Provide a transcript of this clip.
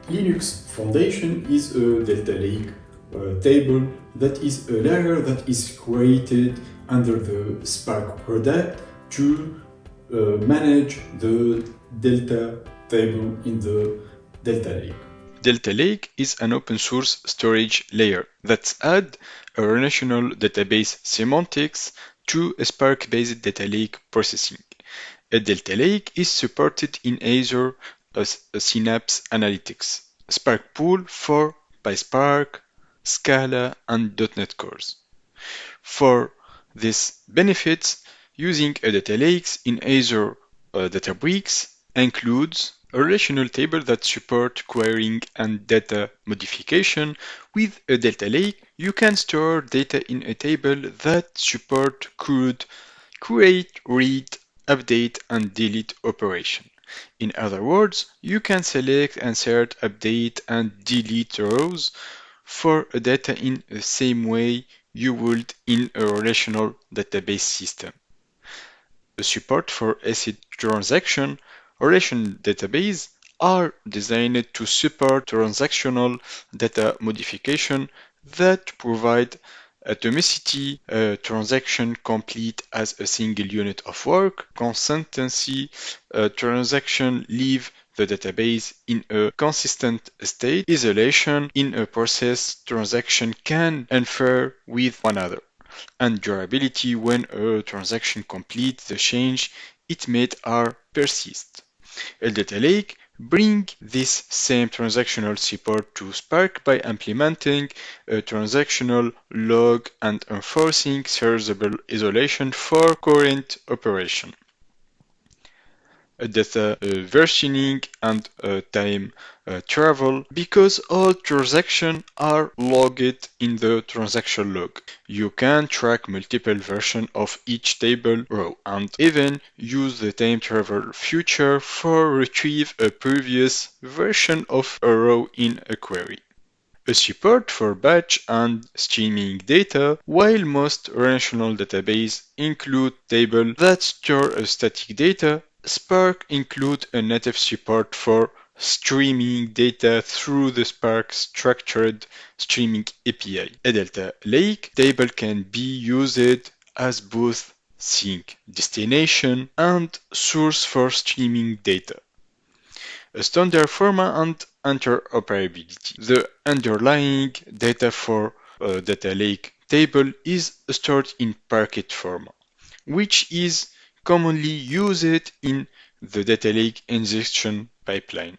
Linux Foundation is a Delta Lake table that is a layer that is created under the Spark product to manage the Delta table in the Delta Lake. Delta Lake is an open source storage layer that adds a relational database semantics to a Spark-based data lake processing. A Delta Lake is supported in Azure Synapse Analytics, Spark Pool for PySpark, Scala, and .NET cores. For these benefits, using a data lake in Azure Databricks includes a relational table that supports querying and data modification. With a data lake, you can store data in a table that supports CRUD, create, read, update, and delete operation. In other words, you can select, insert, update, and delete rows for data in the same way you would in a relational database system. The support for ACID transaction relational databases are designed to support transactional data modification that provide atomicity, a transaction complete as a single unit of work, consistency, a transaction leave the database in a consistent state, isolation in a process transaction can interfere with one another, and durability when a transaction completes the change it made or persist. A data lake brings this same transactional support to Spark by implementing a transactional log and enforcing serializable isolation for current operation. Data versioning and time travel because all transactions are logged in the transaction log. You can track multiple versions of each table row and even use the time travel feature for retrieve a previous version of a row in a query. A support for batch and streaming data, while most relational databases include tables that store a static data, Spark includes a native support for streaming data through the Spark Structured Streaming API. A Delta Lake table can be used as both sink destination and source for streaming data, a standard format and interoperability. The underlying data for a data lake table is stored in Parquet format, which is commonly used in the data lake ingestion pipeline.